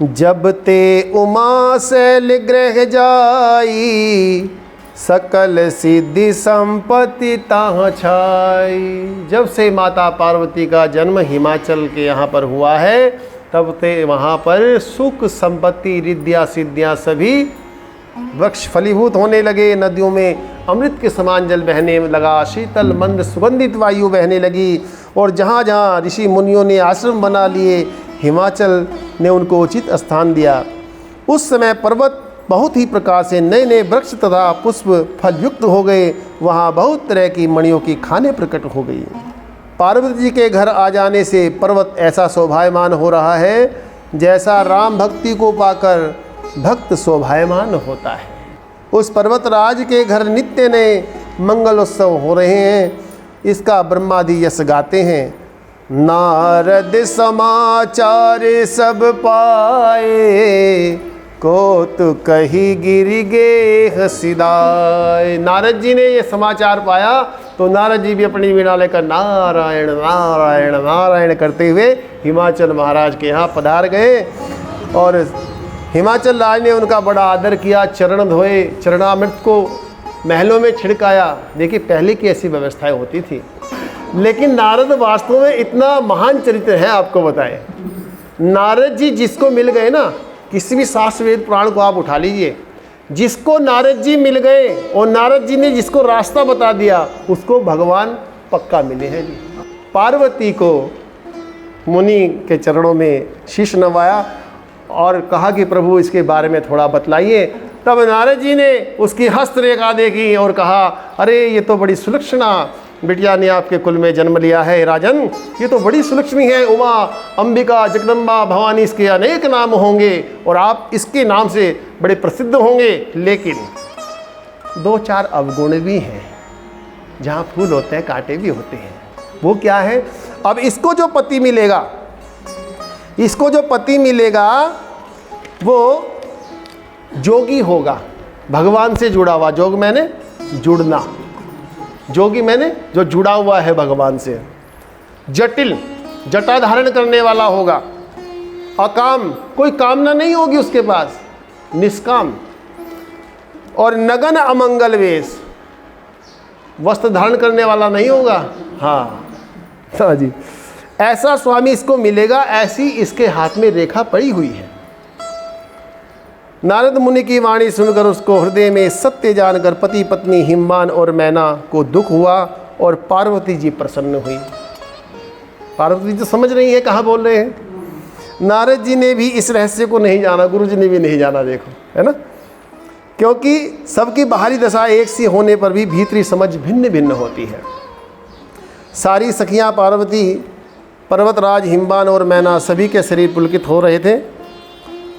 जब ते उमा शैल ग्रह जाई, सकल सिद्धि संपत्ति ताह छाई। जब से माता पार्वती का जन्म हिमाचल के यहाँ पर हुआ है, तब से वहाँ पर सुख संपत्ति रिद्धियाँ सिद्धियाँ सभी वृक्ष फलीभूत होने लगे, नदियों में अमृत के समान जल बहने लगा, शीतल मंद सुगंधित वायु बहने लगी, और जहाँ जहाँ ऋषि मुनियों ने आश्रम बना लिए, हिमाचल ने उनको उचित स्थान दिया। उस समय पर्वत बहुत ही प्रकार से नए नए वृक्ष तथा पुष्प फलयुक्त हो गए। वहाँ बहुत तरह की मणियों की खानें प्रकट हो गई। पार्वती जी के घर आ जाने से पर्वत ऐसा शोभायमान हो रहा है जैसा राम भक्ति को पाकर भक्त शोभायमान होता है। उस पर्वतराज के घर नित्य नए मंगल उत्सव हो रहे हैं। इसका ब्रह्मादि यश गाते हैं। नारद समाचार सब पाए, को तो कही गिर गे हसिदाए। नारद जी ने ये समाचार पाया तो नारद जी भी अपनी वीणा लेकर नारायण नारायण नारायण करते हुए हिमाचल महाराज के यहाँ पधार गए, और हिमाचल राज ने उनका बड़ा आदर किया, चरण धोए, चरणामृत को महलों में छिड़काया। देखिए पहले की ऐसी व्यवस्थाएं होती थी, लेकिन नारद वास्तव में इतना महान चरित्र है, आपको बताएं। नारद जी जिसको मिल गए ना, किसी भी शास्त्र वेद पुराण को आप उठा लीजिए, जिसको नारद जी मिल गए और नारद जी ने जिसको रास्ता बता दिया, उसको भगवान पक्का मिले हैं जी। पार्वती को मुनि के चरणों में शीश नवाया और कहा कि प्रभु इसके बारे में थोड़ा बतलाइए। तब नारद जी ने उसकी हस्तरेखा देखी और कहा, अरे ये तो बड़ी सुलक्षणा बिटिया ने आपके कुल में जन्म लिया है राजन, ये तो बड़ी सुलक्ष्मी है। उमा, अंबिका, जगदम्बा, भवानी, इसके अनेक नाम होंगे और आप इसके नाम से बड़े प्रसिद्ध होंगे, लेकिन दो चार अवगुण भी हैं। जहाँ फूल होते हैं कांटे भी होते हैं। वो क्या है? अब इसको जो पति मिलेगा, इसको जो पति मिलेगा वो जोगी होगा, भगवान से जुड़ा हुआ। जोग मैंने जुड़ना, जोगी मैंने जो जुड़ा हुआ है भगवान से। जटिल, जटा धारण करने वाला होगा। अकाम, कोई कामना नहीं होगी उसके पास, निष्काम। और नगन अमंगल वेश, वस्त्र धारण करने वाला नहीं होगा। हाँ जी, ऐसा स्वामी इसको मिलेगा, ऐसी इसके हाथ में रेखा पड़ी हुई है। नारद मुनि की वाणी सुनकर उसको हृदय में सत्य जानकर पति पत्नी हिमवान और मैना को दुख हुआ और पार्वती जी प्रसन्न हुई। पार्वती जी तो समझ रही है कहाँ बोल रहे हैं। नारद जी ने भी इस रहस्य को नहीं जाना, गुरु जी ने भी नहीं जाना, देखो है ना, क्योंकि सबकी बाहरी दशा एक सी होने पर भी भीतरी समझ भिन्न भिन्न होती है। सारी सखियाँ पार्वती, पर्वतराज, हिमवान और मैना सभी के शरीर पुलकित हो रहे थे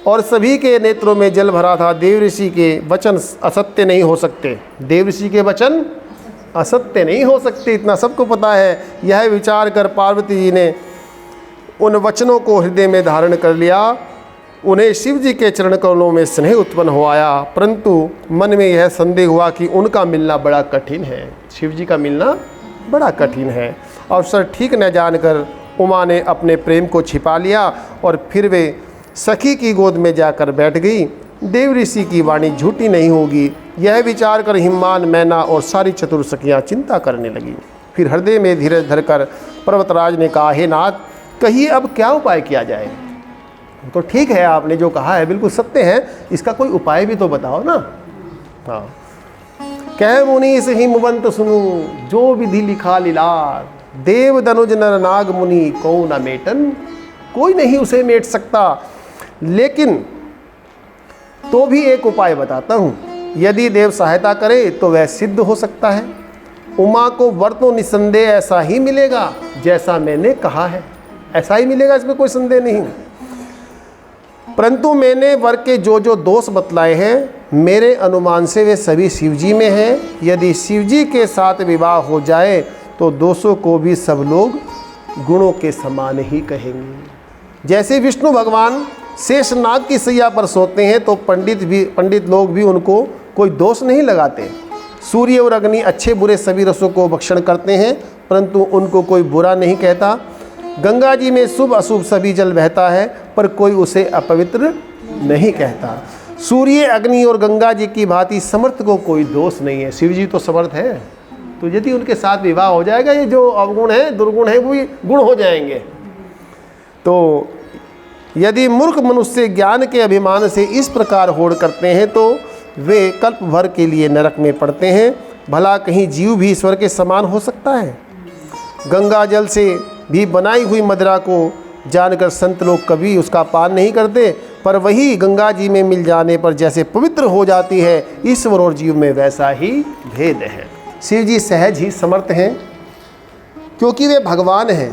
और सभी के नेत्रों में जल भरा था। देवऋषि के वचन असत्य नहीं हो सकते, देवऋषि के वचन असत्य नहीं हो सकते, इतना सबको पता है। यह विचार कर पार्वती जी ने उन वचनों को हृदय में धारण कर लिया। उन्हें शिव जी के चरण कमलों में स्नेह उत्पन्न हो आया, परंतु मन में यह संदेह हुआ कि उनका मिलना बड़ा कठिन है। शिव जी का मिलना बड़ा कठिन है। अवसर ठीक न जानकर उमा ने अपने प्रेम को छिपा लिया और फिर वे सखी की गोद में जाकर बैठ गई। देवऋषि की वाणी झूठी नहीं होगी, यह विचार कर हिमवान, मैना और सारी चतुर सखियाँ चिंता करने लगी। फिर हृदय में धीरज धरकर पर्वतराज ने कहा, हे नाथ, कहिए अब क्या उपाय किया जाए। तो ठीक है, आपने जो कहा है बिल्कुल सत्य है, इसका कोई उपाय भी तो बताओ ना। हाँ, कह मुनि से हिमवंत सुनु, जो विधि लिखा लीलार, देव दनुज नर नाग मुनि को न मेटन, कोई नहीं उसे मेट सकता। लेकिन तो भी एक उपाय बताता हूँ, यदि देव सहायता करे तो वह सिद्ध हो सकता है। उमा को वर तो निसंदेह ऐसा ही मिलेगा जैसा मैंने कहा है, ऐसा ही मिलेगा, इसमें कोई संदेह नहीं। परंतु मैंने वर के जो जो दोष बतलाए हैं, मेरे अनुमान से वे सभी शिवजी में हैं। यदि शिवजी के साथ विवाह हो जाए तो दोषों को भी सब लोग गुणों के समान ही कहेंगे। जैसे विष्णु भगवान शेषनाग की सैया पर सोते हैं तो पंडित लोग भी उनको कोई दोष नहीं लगाते। सूर्य और अग्नि अच्छे बुरे सभी रसों को भक्षण करते हैं, परंतु उनको कोई बुरा नहीं कहता। गंगा जी में शुभ अशुभ सभी जल बहता है, पर कोई उसे अपवित्र नहीं कहता। सूर्य, अग्नि और गंगा जी की भांति समर्थ को कोई दोष नहीं है। शिव जी तो समर्थ है, तो यदि उनके साथ विवाह हो जाएगा, ये जो अवगुण है, दुर्गुण है, वो भी गुण हो जाएंगे। तो यदि मूर्ख मनुष्य ज्ञान के अभिमान से इस प्रकार होड़ करते हैं तो वे कल्प भर के लिए नरक में पड़ते हैं। भला कहीं जीव भी ईश्वर के समान हो सकता है? गंगा जल से भी बनाई हुई मदिरा को जानकर संत लोग कभी उसका पान नहीं करते, पर वही गंगा जी में मिल जाने पर जैसे पवित्र हो जाती है, ईश्वर और जीव में वैसा ही भेद है। शिव जी सहज ही समर्थ हैं, क्योंकि वे भगवान हैं,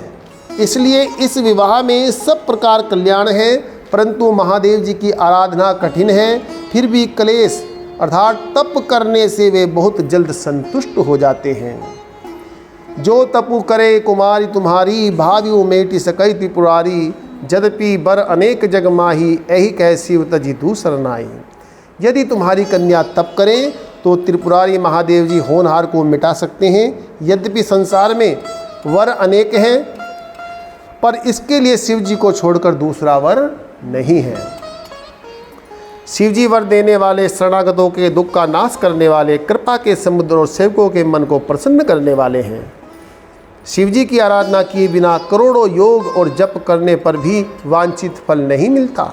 इसलिए इस विवाह में सब प्रकार कल्याण है। परंतु महादेव जी की आराधना कठिन है, फिर भी क्लेश अर्थात तप करने से वे बहुत जल्द संतुष्ट हो जाते हैं। जो तपु करे कुमारी तुम्हारी, भाव्यु मेटि सकई त्रिपुरारी, यद्यपि बर अनेक जग माही, यही कह शिव तजी दूसर नाई। यदि तुम्हारी कन्या तप करें तो त्रिपुरारी महादेव जी होनहार को मिटा सकते हैं। यद्यपि संसार में वर अनेक हैं, पर इसके लिए शिव जी को छोड़कर दूसरा वर नहीं है। शिव जी वर देने वाले, शरणागतों के दुख का नाश करने वाले, कृपा के समुद्र और सेवकों के मन को प्रसन्न करने वाले हैं। शिव जी की आराधना किए बिना करोड़ों योग और जप करने पर भी वांछित फल नहीं मिलता।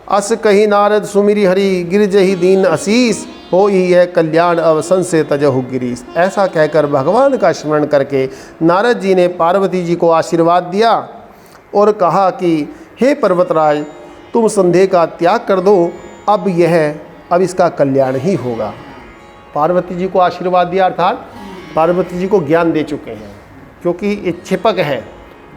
अस कही नारद सुमिरी हरि, गिरजहि दीन आशीष, हो ही है कल्याण अवसन से तजहु गिरीश। ऐसा कहकर भगवान का स्मरण करके नारद जी ने पार्वती जी को आशीर्वाद दिया और कहा कि हे पर्वतराज, तुम संदेह का त्याग कर दो, अब इसका कल्याण ही होगा। पार्वती जी को आशीर्वाद दिया अर्थात पार्वती जी को ज्ञान दे चुके हैं, क्योंकि ये छिपक है,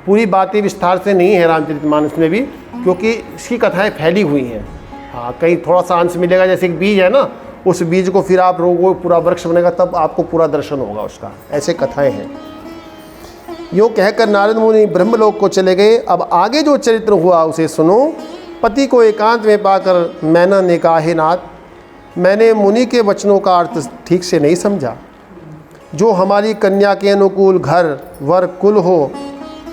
पूरी बातें विस्तार से नहीं है रामचरितमानस में भी, क्योंकि इसकी कथाएं फैली हुई हैं। हाँ, कहीं थोड़ा सा अंश मिलेगा, जैसे एक बीज है ना, उस बीज को फिर आप रोगो पूरा वृक्ष बनेगा, तब आपको पूरा दर्शन होगा उसका। ऐसे कथाएं हैं। यूँ कहकर नारद मुनि ब्रह्मलोक को चले गए। अब आगे जो चरित्र हुआ उसे सुनो। पति को एकांत में पाकर मैना ने कहा, हे नाथ, मैंने मुनि के वचनों का अर्थ ठीक से नहीं समझा। जो हमारी कन्या के अनुकूल घर वर कुल हो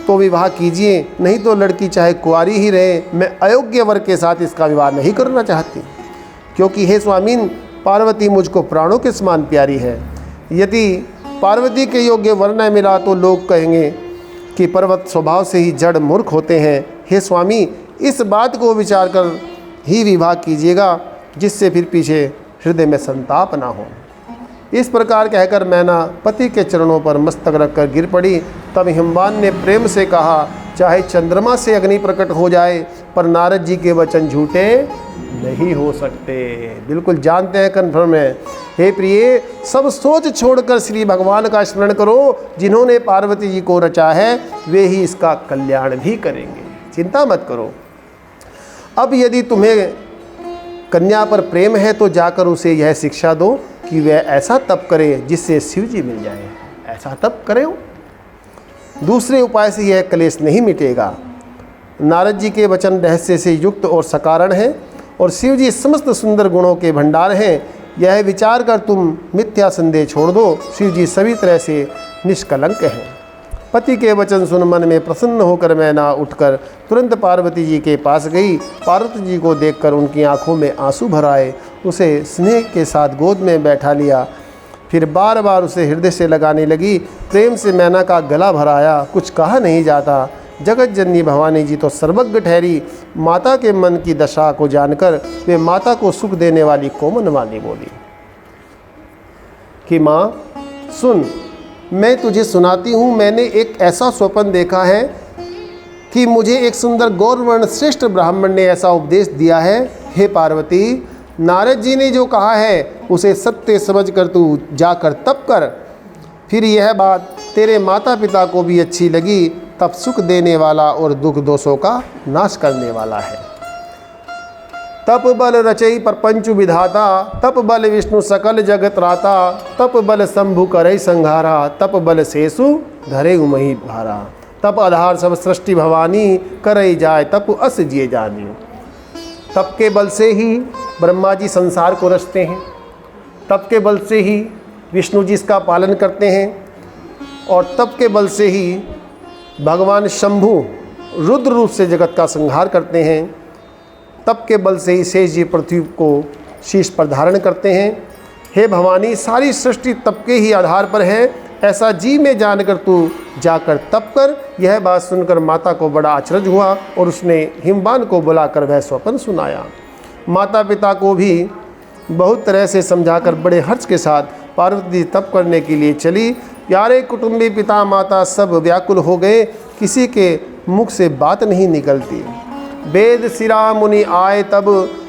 तो विवाह कीजिए, नहीं तो लड़की चाहे कुंवारी ही रहे। मैं अयोग्य वर के साथ इसका विवाह नहीं करना चाहती, क्योंकि हे स्वामीन, पार्वती मुझको प्राणों के समान प्यारी है। यदि पार्वती के योग्य वर न मिला तो लोग कहेंगे कि पर्वत स्वभाव से ही जड़ मूर्ख होते हैं। हे स्वामी, इस बात को विचार कर ही विवाह कीजिएगा, जिससे फिर पीछे हृदय में संताप ना हो। इस प्रकार कहकर मैना पति के चरणों पर मस्तक रखकर गिर पड़ी। तब हिमवान ने प्रेम से कहा, चाहे चंद्रमा से अग्नि प्रकट हो जाए, पर नारद जी के वचन झूठे नहीं हो सकते। बिल्कुल जानते हैं, कन्फर्म है। हे प्रिय, सब सोच छोड़कर श्री भगवान का स्मरण करो। जिन्होंने पार्वती जी को रचा है वे ही इसका कल्याण भी करेंगे, चिंता मत करो। अब यदि तुम्हें कन्या पर प्रेम है तो जाकर उसे यह शिक्षा दो कि वह ऐसा तप करे जिससे शिव जी मिल जाए। ऐसा तप करे, दूसरे उपाय से यह क्लेश नहीं मिटेगा। नारद जी के वचन रहस्य से युक्त और सकारण हैं, और शिव जी समस्त सुंदर गुणों के भंडार हैं। यह विचार कर तुम मिथ्या संदेह छोड़ दो, शिव जी सभी तरह से निष्कलंक हैं। पति के वचन सुन मन में प्रसन्न होकर मैना उठकर तुरंत पार्वती जी के पास गई। पार्वती जी को देखकर उनकी आंखों में आंसू भर आए। उसे स्नेह के साथ गोद में बैठा लिया, फिर बार बार उसे हृदय से लगाने लगी। प्रेम से मैना का गला भराया। कुछ कहा नहीं जाता। जगत जननी भवानी जी तो सर्वज्ञ ठहरी। माता के मन की दशा को जानकर वे माता को सुख देने वाली कोमल वाणी बोली कि माँ सुन, मैं तुझे सुनाती हूँ। मैंने एक ऐसा स्वप्न देखा है कि मुझे एक सुंदर गौरवर्ण श्रेष्ठ ब्राह्मण ने ऐसा उपदेश दिया है। हे पार्वती, नारद जी ने जो कहा है उसे सत्य समझकर तू जाकर तप कर। फिर यह बात तेरे माता पिता को भी अच्छी लगी, तब सुख देने वाला और दुख दोषों का नाश करने वाला है। तप बल रचई प्रपंच विधाता, तप बल विष्णु सकल जगत राता, तप बल शंभु करई संहारा, तप बल शेषु धरे उमही भारा, तप आधार सब सृष्टि भवानी, करई जाय तप अस जिए जानी। तप के बल से ही ब्रह्मा जी संसार को रचते हैं, तप के बल से ही विष्णु जी इसका पालन करते हैं, और तप के बल से ही भगवान शंभु रुद्र रूप से जगत का संहार करते हैं। तप के बल से ही शेष जी पृथ्वी को शीश पर धारण करते हैं। हे भवानी, सारी सृष्टि तप के ही आधार पर है, ऐसा जी में जानकर तू जाकर तप कर। यह बात सुनकर माता को बड़ा आश्चर्य हुआ और उसने हिमवान को बुलाकर वह स्वप्न सुनाया। माता पिता को भी बहुत तरह से समझाकर बड़े हर्ष के साथ पार्वती तप करने के लिए चली। प्यारे कुटुंबी पिता माता सब व्याकुल हो गए, किसी के मुख से बात नहीं निकलती। वेद शिरा मुनि आए तब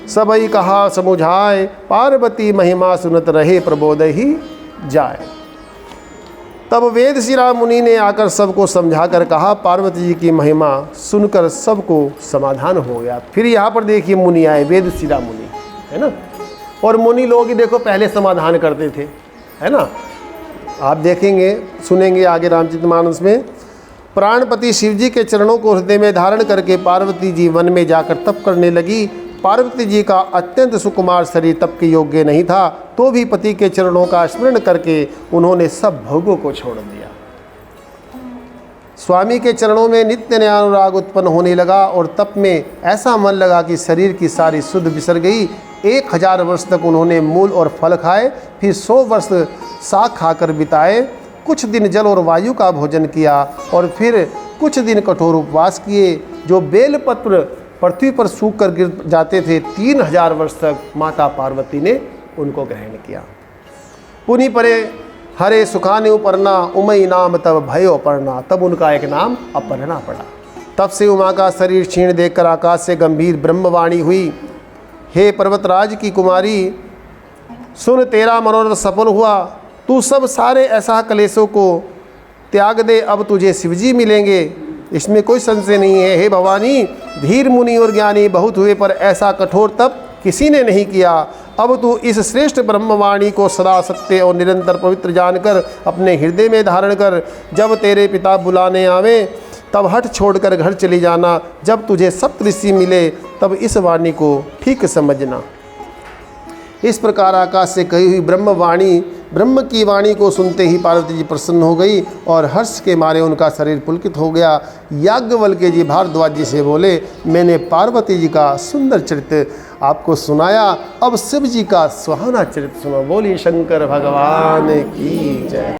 सबई कहा समुझाए, पार्वती महिमा सुनत रहे प्रबोध ही जाए। तब वेद शिरा मुनि ने आकर सबको समझाकर कहा, पार्वती जी की महिमा सुनकर सबको समाधान हो गया। फिर यहाँ पर देखिए मुनि आए, वेद शिरा मुनि, है ना। और मुनि लोग ही देखो पहले समाधान करते थे, है ना। आप देखेंगे सुनेंगे आगे रामचरितमानस में। प्राणपति शिवजी के चरणों को हृदय में धारण करके पार्वती जी वन में जाकर तप करने लगी। पार्वती जी का अत्यंत सुकुमार शरीर तप के योग्य नहीं था, तो भी पति के चरणों का स्मरण करके उन्होंने सब भोगों को छोड़ दिया। स्वामी के चरणों में नित्य नया अनुराग उत्पन्न होने लगा और तप में ऐसा मन लगा कि शरीर की सारी सुध बिसर गई। 1000 वर्ष तक उन्होंने मूल और फल खाए, फिर 100 वर्ष साग खाकर बिताए। कुछ दिन जल और वायु का भोजन किया और फिर कुछ दिन कठोर उपवास किए। जो बेलपत्र पृथ्वी पर सूख कर गिर जाते थे, 3000 वर्ष तक माता पार्वती ने उनको ग्रहण किया। पुनि परे हरे सुखाने उपरना, उमई नाम तब भयो अपर्णा। तब उनका एक नाम अपर्णा पड़ा। तब से उमा का शरीर क्षीण देखकर आकाश से गंभीर ब्रह्मवाणी हुई, हे पर्वतराज की कुमारी, सुन तेरा मनोरथ सफल हुआ। तू सब सारे ऐसा कलेशों को त्याग दे, अब तुझे शिवजी मिलेंगे, इसमें कोई संशय नहीं है। हे भवानी, धीर मुनि और ज्ञानी बहुत हुए पर ऐसा कठोर तप किसी ने नहीं किया। अब तू इस श्रेष्ठ ब्रह्मवाणी को सदा सत्य और निरंतर पवित्र जानकर अपने हृदय में धारण कर। जब तेरे पिता बुलाने आवे तब हट छोड़कर घर चली जाना। जब तुझे सप्तऋषि मिले तब इस वाणी को ठीक समझना। इस प्रकार आकाश से कही हुई ब्रह्म की वाणी को सुनते ही पार्वती जी प्रसन्न हो गई और हर्ष के मारे उनका शरीर पुलकित हो गया। याज्ञवल्क्य जी भारद्वाज जी से बोले, मैंने पार्वती जी का सुंदर चरित्र आपको सुनाया, अब शिव जी का सुहाना चरित्र सुनो। बोलिए शंकर भगवान की जय।